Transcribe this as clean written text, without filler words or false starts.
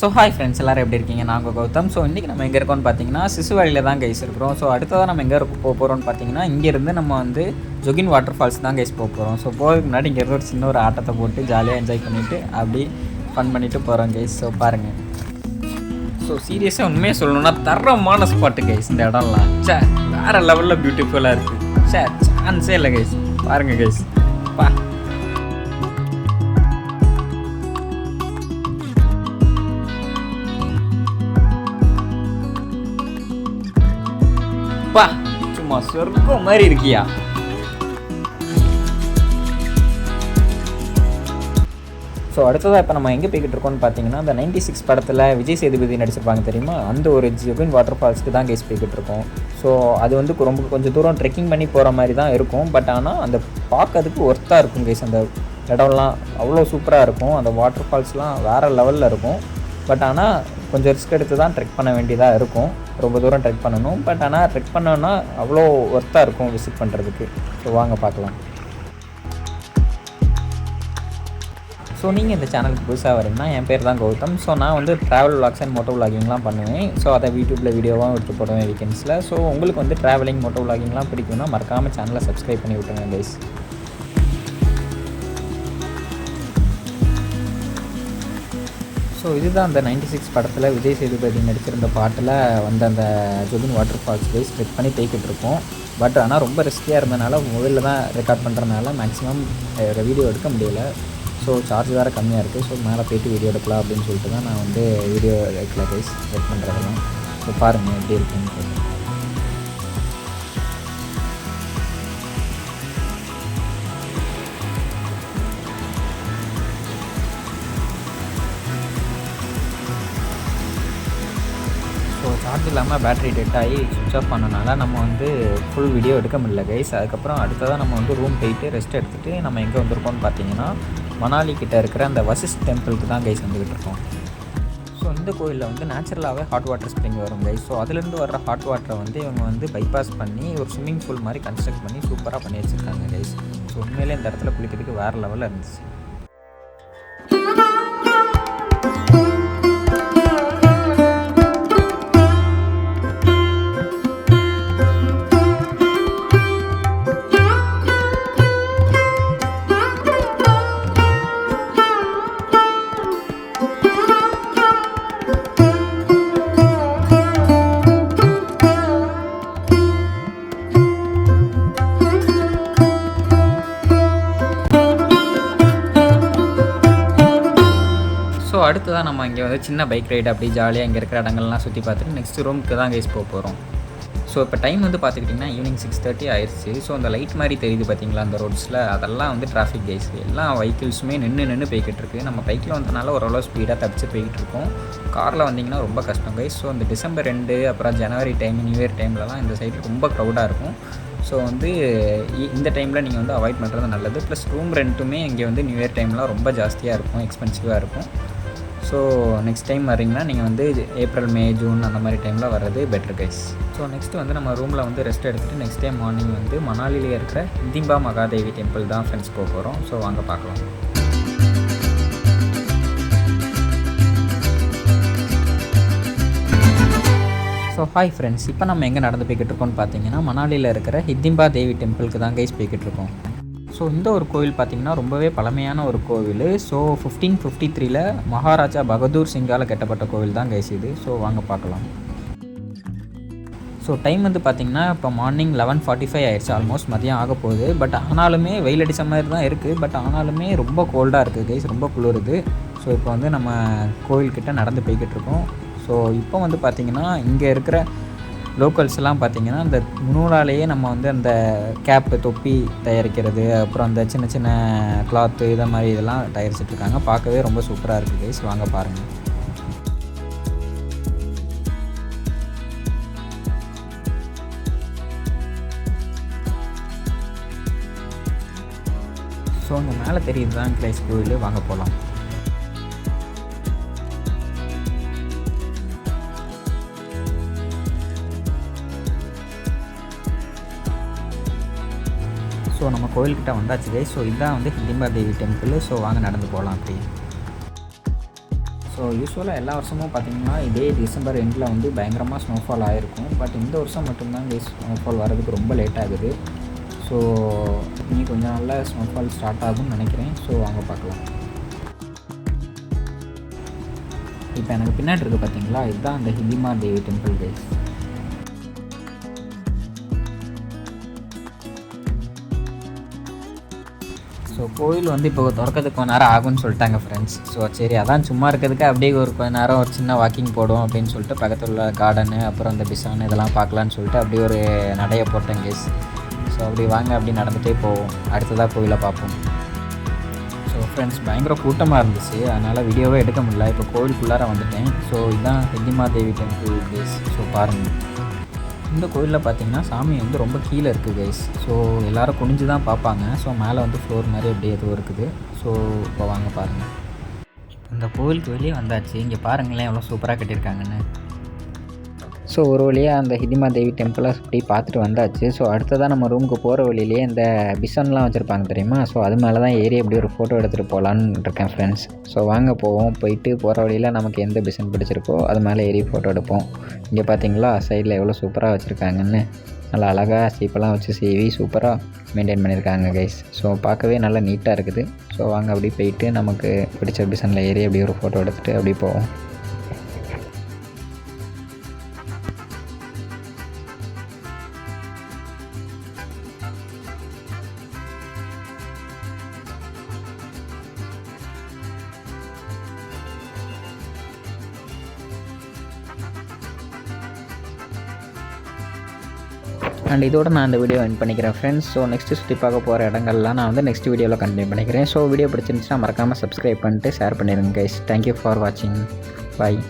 So hi friends, எல்லோரும் எப்படி இருக்கீங்க? நாங்கள் கௌதம். ஸோ இன்றைக்கி நம்ம எங்கே இருக்கோம்னு பார்த்தீங்கன்னா சிசுவாலியில் தான் கைஸ் இருக்கிறோம். ஸோ அடுத்ததாக நம்ம எங்கே போக போகிறோம்னு பார்த்தீங்கன்னா இங்கேருந்து நம்ம வந்து ஜொகின் வாட்டர் ஃபால்ஸ் தான் கைஸ் போக போகிறோம். ஸோ போகிறதுக்கு முன்னாடி இங்கேருந்து ஒரு சின்ன ஒரு ஆட்டத்தை போட்டு ஜாலியாக என்ஜாய் பண்ணிவிட்டு அப்படி ஃபன் பண்ணிவிட்டு போகிறோம் கைஸ். ஸோ பாருங்கள். ஸோ சீரியஸாக உண்மையாக சொல்லணும்னா தரமான ஸ்பாட்டு கைஸ். இந்த இடம்லாம் வேறு லெவலில் பியூட்டிஃபுல்லாக இருக்குது. சான்ஸே இல்லை கைஸ். பாருங்கள் கைஸ். பா பா சும்மா சொர்க்கம் மாதிரி இருக்கியா. ஸோ அடுத்ததாக இப்போ நம்ம எங்கே போய்கிட்டு இருக்கோம்னு பார்த்தீங்கன்னா அந்த 96 படத்தில் விஜய் சேதுபதி நடிச்சிருப்பாங்க தெரியுமா, அந்த ஒரு ஜொகின் வாட்டர் ஃபால்ஸ்க்கு தான் கேஸ் போய்கிட்டு இருக்கோம். ஸோ அது வந்து கொஞ்சம் தூரம் ட்ரெக்கிங் பண்ணி போகிற மாதிரி தான் இருக்கும். பட் ஆனால் அந்த பார்க்கறதுக்கு ஒர்த்தாக இருக்கும் கேஸ். அந்த இடம்லாம் அவ்வளோ சூப்பராக இருக்கும். அந்த வாட்டர் ஃபால்ஸ்லாம் வேறு லெவலில் இருக்கும். பட் ஆனால் கொஞ்சம் ரிஸ்க் எடுத்து தான் ட்ரெக் பண்ண வேண்டியதாக இருக்கும். ரொம்ப தூரம் ட்ரெக் பண்ணணும். பட் ஆனால் ட்ரெக் பண்ணோன்னா அவ்வளோ ஒர்த்தாக இருக்கும் விசிட் பண்ணுறதுக்கு. ஸோ வாங்க பார்க்கலாம். ஸோ நீங்கள் இந்த சேனலுக்கு புதுசாக வரீங்கன்னா, என் பேர் தான் கௌதம். ஸோ நான் வந்து ட்ராவல் விளாக்ஸ் அண்ட் மோட்டோ விளாகிங்லாம் பண்ணுவேன். ஸோ அதை யூடியூப்பில் வீடியோவாக எடுத்து போடுவேன் வீக்கெண்ட்ஸில். ஸோ உங்களுக்கு வந்து ட்ராவலிங் மோட்டோ விளாகிங்லாம் பிடிக்கும்னா மறக்காமல் சேனலை சப்ஸ்கிரைப் பண்ணி விட்டுருங்க கைஸ். ஸோ இதுதான் அந்த 96 படத்தில் விஜய் சேதுபதி நடிச்சிருந்த பாட்டில் வந்து அந்த ஜொகின் வாட்டர் ஃபால்ஸ் கைஸ் ட்ரெக் பண்ணி போய்கிட்டு இருக்கோம். பட் ஆனால் ரொம்ப ரிஸ்கியாக இருந்தனால மொபைலில் தான் ரெக்கார்ட் பண்ணுறதுனால மேக்ஸிமம் வீடியோ எடுக்க முடியல. ஸோ சார்ஜ் வேறு கம்மியாக இருக்குது. ஸோ மேலே போய்ட்டு வீடியோ எடுக்கலாம் அப்படின்னு சொல்லிட்டு தான் நான் வந்து வீடியோ எடுக்கல கைஸ், ரெட் பண்ணுறதெல்லாம். ஸோ பாருங்கள் எப்படி இருக்குன்னு. ஸோ சார்ஜ் இல்லாமல் பேட்டரி டெட் ஆகி சுவிட்ச் ஆஃப் பண்ணனால நம்ம வந்து ஃபுல் வீடியோ எடுக்க முடியல கைஸ். அதுக்கப்புறம் அடுத்ததாக நம்ம வந்து ரூம் போயிட்டு ரெஸ்ட் எடுத்துகிட்டு நம்ம எங்கே வந்திருக்கோம்னு பார்த்தீங்கன்னா மணாலி கிட்டே இருக்கிற அந்த வசிஷ்ட் டெம்பிளுக்கு தான் கைஸ் வந்துக்கிட்டு இருக்கோம். ஸோ இந்த கோயிலில் வந்து நேச்சுரலாகவே ஹாட் வாட்டர் ஸ்ப்ரிங் வரும் கைஸ். ஸோ அதுலேருந்து வர்ற ஹாட் வாட்டரை வந்து இவங்க வந்து பைபாஸ் பண்ணி ஒரு ஸ்விம்மிங் பூல் மாதிரி கன்ஸ்ட்ரக்ட் பண்ணி சூப்பராக பண்ணி வச்சுருக்காங்க கைஸ். ஸோ உண்மையிலே இந்த இடத்துல குளிக்கிறதுக்கு வேறு லெவலில் இருந்துச்சு. ஸோ அடுத்ததான் நம்ம இங்கே வந்து சின்ன பைக் ரைடு அப்படி ஜாலியாக இங்கே இருக்கிற இடங்கள்லாம் சுற்றி பார்த்துட்டு நெக்ஸ்ட் ரூமுக்கு தான் கைஸ் போக போகிறோம். ஸோ இப்போ டைம் வந்து பார்த்துக்கிட்டிங்கன்னா ஈவினிங் 6:30 ஆயிடுச்சு. ஸோ அந்த லைட் மாதிரி தெரியுது பார்த்தீங்களா அந்த ரோட்ஸில், அதெல்லாம் வந்து டிராஃபிக் கைஸ். எல்லா வெஹிக்கிள்ஸுமே நின்று போய்கிட்டு இருக்குது. நம்ம பைக்கில் வந்தனால ஓரளவு ஸ்பீடாக தப்பிச்சு போய்கிட்டு இருக்கோம். காரில் வந்திங்கன்னா ரொம்ப கஷ்டம் கைஸ். ஸோ இந்த டிசம்பர் 2 அப்புறம் ஜனவரி டைம், நியூ இயர் டைம்லலாம் இந்த சைடு ரொம்ப க்ரௌடாக இருக்கும். ஸோ வந்து இந்த டைமில் நீங்கள் வந்து அவாய்ட் பண்ணுறது நல்லது. ப்ளஸ் ரூம் ரெண்ட்டுமே இங்கே வந்து நியூ இயர் டைம்லாம் ரொம்ப ஜாஸ்தியாக இருக்கும், எக்ஸ்பென்சிவாக இருக்கும். ஸோ நெக்ஸ்ட் டைம் வரீங்கன்னா நீங்கள் வந்து ஏப்ரல், மே, ஜூன் அந்த மாதிரி டைமில் வர்றது பெட்டர் கைஸ். ஸோ நெக்ஸ்ட்டு வந்து நம்ம ரூமில் வந்து ரெஸ்ட் எடுத்துகிட்டு நெக்ஸ்ட் டைம் மார்னிங் வந்து மணாலியில் இருக்கிற ஹிதிம்பா மகாதேவி டெம்பிள் தான் ஃப்ரெண்ட்ஸ் போக போகிறோம். ஸோ வாங்க பார்க்கலாம். ஸோ ஹாய் ஃப்ரெண்ட்ஸ், இப்போ நம்ம எங்கே நடந்து போய்கிட்டு இருக்கோம்னு பார்த்தீங்கன்னா மணாலியில் இருக்கிற ஹிதிம்பா தேவி டெம்பிளுக்கு தான் கைஸ் போய்கிட்டு இருக்கோம். ஸோ இந்த ஒரு கோவில் பார்த்திங்கன்னா ரொம்பவே பழமையான ஒரு கோவில். ஸோ 1553 மகாராஜா பகதூர் சிங்கால் கட்டப்பட்ட கோவில் தான் கைஸ் இது. ஸோ வாங்க பார்க்கலாம். ஸோ டைம் வந்து பார்த்திங்கன்னா இப்போ மார்னிங் 11:45 ஆயிடுச்சு. ஆல்மோஸ்ட் மதியம் ஆக போகுது. பட் ஆனாலுமே வெயில் அடித்த மாதிரி தான் இருக்குது. பட் ஆனாலுமே ரொம்ப கோல்டாக இருக்குது கைஸ், ரொம்ப குளிருது. ஸோ இப்போ வந்து நம்ம கோவில்கிட்ட நடந்து போய்கிட்டு இருக்கோம். ஸோ இப்போ வந்து பார்த்திங்கன்னா இங்கே இருக்கிற லோக்கல்ஸ்லாம் பார்த்திங்கன்னா அந்த நூலாலேயே நம்ம வந்து அந்த கேப்பு, தொப்பி தயாரிக்கிறது, அப்புறம் அந்த சின்ன சின்ன கிளாத்து இதை மாதிரி இதெல்லாம் தயாரிச்சிட்ருக்காங்க. பார்க்கவே ரொம்ப சூப்பராக இருக்குது கைஸ். வாங்க பாருங்கள். ஸோ அங்கே மேலே தெரியுது தான் கைஸ் கோவில். வாங்க போகலாம். ஸோ நம்ம கோயில்கிட்ட வந்தாச்சு கைஸ். ஸோ இதுதான் வந்து ஹிதிம்பா தேவி டெம்பிள். ஸோ வாங்க நடந்து போகலாம் அப்படி. ஸோ யூஸ்வலாக எல்லா வருஷமும் பார்த்திங்கன்னா இதே டிசம்பர் எண்டில் வந்து பயங்கரமாக ஸ்னோஃபால் ஆகிருக்கும். பட் இந்த வருஷம் மட்டும்தான் ஸ்னோஃபால் வரதுக்கு ரொம்ப லேட் ஆகுது. ஸோ இனி கொஞ்சம் நாளில் ஸ்னோஃபால் ஸ்டார்ட் ஆகும்னு நினைக்கிறேன். ஸோ வாங்க பார்க்கலாம். இப்போ எனக்கு பின்னாடி இருக்குது பார்த்தீங்களா, இதுதான் அந்த ஹிதிமா தேவி டெம்பிள் கைஸ். ஸோ கோயில் வந்து இப்போ திறக்கிறதுக்கு கொஞ்ச நேரம் ஆகும்னு சொல்லிட்டாங்க ஃப்ரெண்ட்ஸ். ஸோ சரி அதான் சும்மா இருக்கிறதுக்கு அப்படியே கொஞ்ச நேரம் ஒரு சின்ன வாக்கிங் போடுவோம் அப்படின்னு சொல்லிட்டு பக்கத்தில் உள்ள கார்டனு அப்புறம் இந்த பிசான் இதெல்லாம் பார்க்கலான்னு சொல்லிட்டு அப்படியே ஒரு நடையை போட்டேன் கேஸ். ஸோ அப்படி வாங்க அப்படி நடந்துகிட்டே போவோம். அடுத்ததாக கோயிலை பார்ப்போம். ஸோ ஃப்ரெண்ட்ஸ் பயங்கர கூட்டமாக இருந்துச்சு, அதனால் வீடியோவே எடுக்க முடியல. இப்போ கோயிலுக்குள்ளார வந்துட்டேன். ஸோ இதுதான் ஹிதிமா தேவி டெம்பிள் கேஸ். ஸோ பாருங்கள், இந்த கோயிலில் பார்த்தீங்கன்னா சாமி வந்து ரொம்ப கீழே இருக்குது கைஸ். ஸோ எல்லோரும் குனிஞ்சு தான் பார்ப்பாங்க. ஸோ மேலே வந்து ஃப்ளோர் மாதிரி அப்படியே எதுவும் இருக்குது. ஸோ இப்போ வாங்க பாருங்கள். இந்த கோயிலுக்கு வெளியே வந்தாச்சு. இங்கே பாருங்களேன் எவ்வளோ சூப்பராக கட்டியிருக்காங்கன்னு. ஸோ ஒரு வழியாக அந்த ஹிதிமா தேவி டெம்பிளை அப்படி பார்த்துட்டு வந்தாச்சு. ஸோ அடுத்ததாக நம்ம ரூமுக்கு போகிற வழியிலேயே இந்த பிசன்லாம் வச்சுருப்பாங்க தெரியுமா. ஸோ அது மேலே தான் ஏறி அப்படி ஒரு ஃபோட்டோ எடுத்துகிட்டு போகலான்னு இருக்கேன் ஃப்ரெண்ட்ஸ். ஸோ வாங்க போவோம். போயிட்டு போகிற வழியில் நமக்கு எந்த பிசன் பிடிச்சிருக்கோ அது மேலே ஏறி ஃபோட்டோ எடுப்போம். இங்கே பார்த்தீங்களா சைடில் எவ்வளோ சூப்பராக வச்சுருக்காங்கன்னு. நல்லா அழகாக சீப்பெல்லாம் வச்சு சீவி சூப்பராக மெயின்டைன் பண்ணியிருக்காங்க கைஸ். ஸோ பார்க்கவே நல்லா நீட்டாக இருக்குது. ஸோ வாங்க அப்படி போயிட்டு நமக்கு பிடிச்ச பிசனில் ஏறி அப்படி ஒரு ஃபோட்டோ எடுத்துகிட்டு அப்படி போவோம். அண்ட் இதோட நான் இந்த வீடியோ எண்ட் பண்ணிக்கிறேன் ஃப்ரெண்ட்ஸ். ஸோ நெக்ஸ்ட்டு சுற்றி பார்க்க போகிற இடங்கள்லாம் நான் வந்து நெக்ஸ்ட் வீடியோவில் கண்டினியூ பண்ணிக்கிறேன். ஸோ வீடியோ பிடிச்சிருந்துச்சுன்னா மறக்காமல் சப்ஸ்கிரைப் பண்ணிட்டு ஷேர் பண்ணிடுங்க கைஸ். தேங்க்யூ ஃபார் வாட்சிங். பாய்.